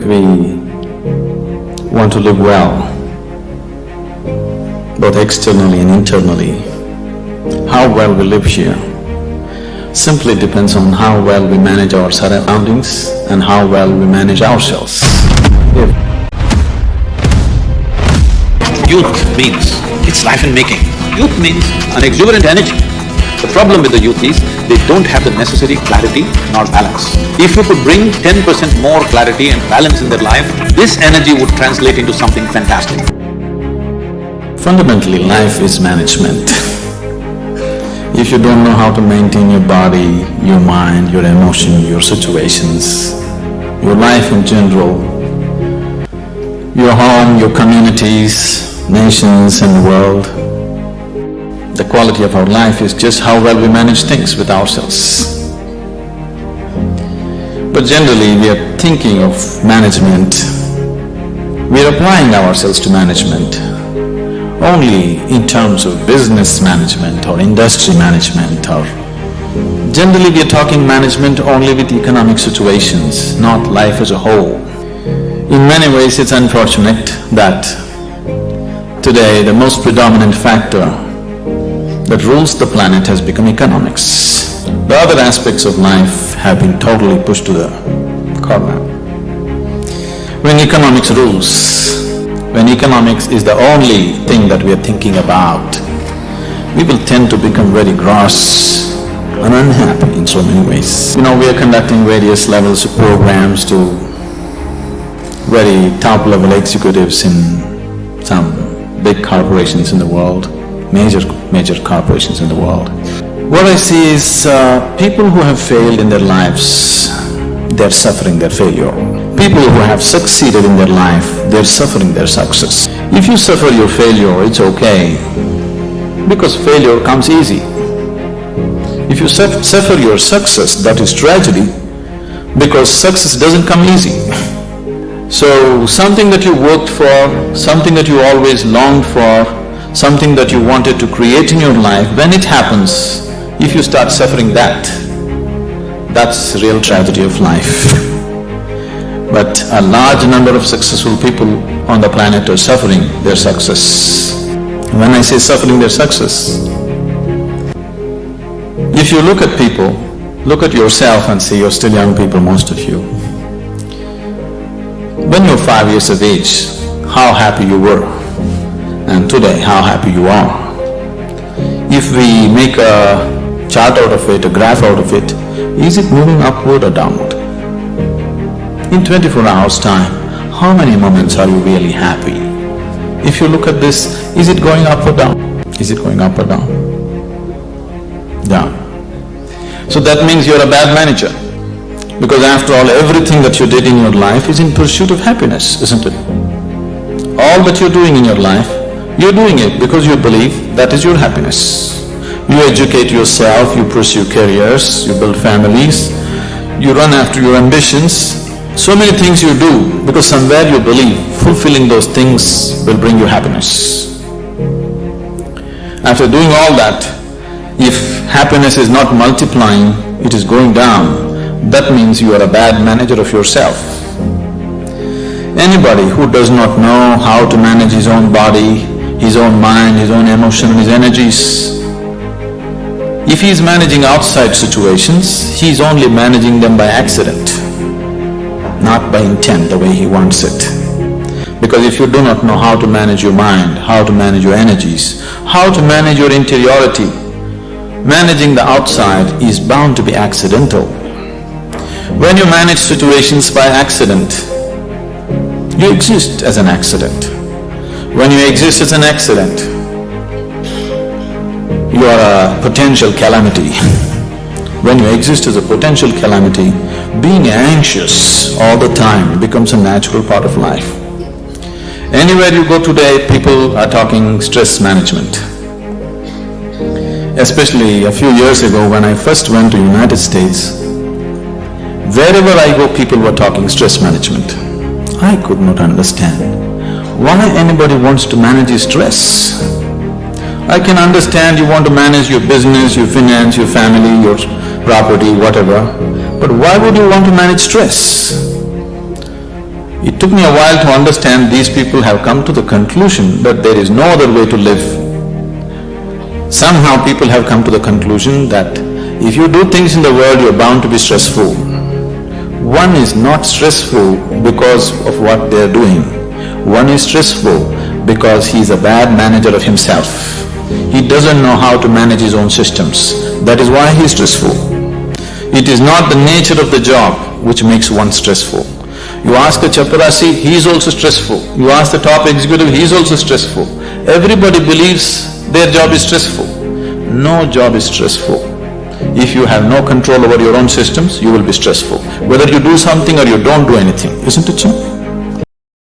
We want to live well, both externally and internally. How well we live here simply depends on how well we manage our surroundings and how well we manage ourselves. Youth means it's life in making. Youth means an exuberant energy. The problem with the youth is they don't have the necessary clarity nor balance. If you could bring 10% more clarity and balance in their life, this energy would translate into something fantastic. Fundamentally, life is management. If you don't know how to maintain your body, your mind, your emotion, your situations, your life in general, your home, your communities, nations and the world, the quality of our life is just how well we manage things with ourselves. But generally, we are thinking of management, we are applying ourselves to management only in terms of business management or industry management, or generally we are talking management only with economic situations, not life as a whole. In many ways, it's unfortunate that today the most predominant factor that rules the planet has become economics. The other aspects of life have been totally pushed to the corner. When economics rules, when economics is the only thing that we are thinking about, we will tend to become very gross and unhappy in so many ways. We are conducting various levels of programs to very top-level executives in some big corporations in the world, major corporations in the world. What I see is people who have failed in their lives, they're suffering their failure. People who have succeeded in their life, they're suffering their success. If you suffer your failure, it's okay, because failure comes easy. If you suffer your success, that is tragedy, because success doesn't come easy. So, something that you worked for, something that you always longed for, something that you wanted to create in your life, when it happens, if you start suffering that, that's the real tragedy of life. But a large number of successful people on the planet are suffering their success. When I say suffering their success, if you look at people, look at yourself and see you're still young people, most of you. When you're 5 years of age, how happy you were, and today how happy you are. If we make a chart out of it, a graph out of it, is it moving upward or downward? In 24 hours' time, how many moments are you really happy? If you look at this, is it going up or down? Is it going up or down? Down. So that means you're a bad manager, because after all, everything that you did in your life is in pursuit of happiness, isn't it? All that you're doing in your life, you're doing it because you believe that is your happiness. You educate yourself, you pursue careers, you build families, you run after your ambitions. So many things you do because somewhere you believe fulfilling those things will bring you happiness. After doing all that, if happiness is not multiplying, it is going down, that means you are a bad manager of yourself. Anybody who does not know how to manage his own body, his own mind, his own emotion, his energies, if he is managing outside situations, he is only managing them by accident, not by intent, the way he wants it. Because if you do not know how to manage your mind, how to manage your energies, how to manage your interiority, managing the outside is bound to be accidental. When you manage situations by accident, you exist as an accident. When you exist as an accident, you are a potential calamity. When you exist as a potential calamity, being anxious all the time becomes a natural part of life. Anywhere you go today, people are talking stress management. Especially a few years ago when I first went to United States, wherever I go, people were talking stress management. I could not understand why anybody wants to manage his stress. I can understand you want to manage your business, your finance, your family, your property, whatever, but why would you want to manage stress? It took me a while to understand these people have come to the conclusion that there is no other way to live. Somehow people have come to the conclusion that if you do things in the world, you're bound to be stressful. One is not stressful because of what they're doing. One is stressful because he's a bad manager of himself. He doesn't know how to manage his own systems. That is why he's stressful. It is not the nature of the job which makes one stressful. You ask a chaparasi, he is also stressful. You ask the top executive, he is also stressful. Everybody believes their job is stressful. No job is stressful. If you have no control over your own systems, you will be stressful. Whether you do something or you don't do anything, isn't it so?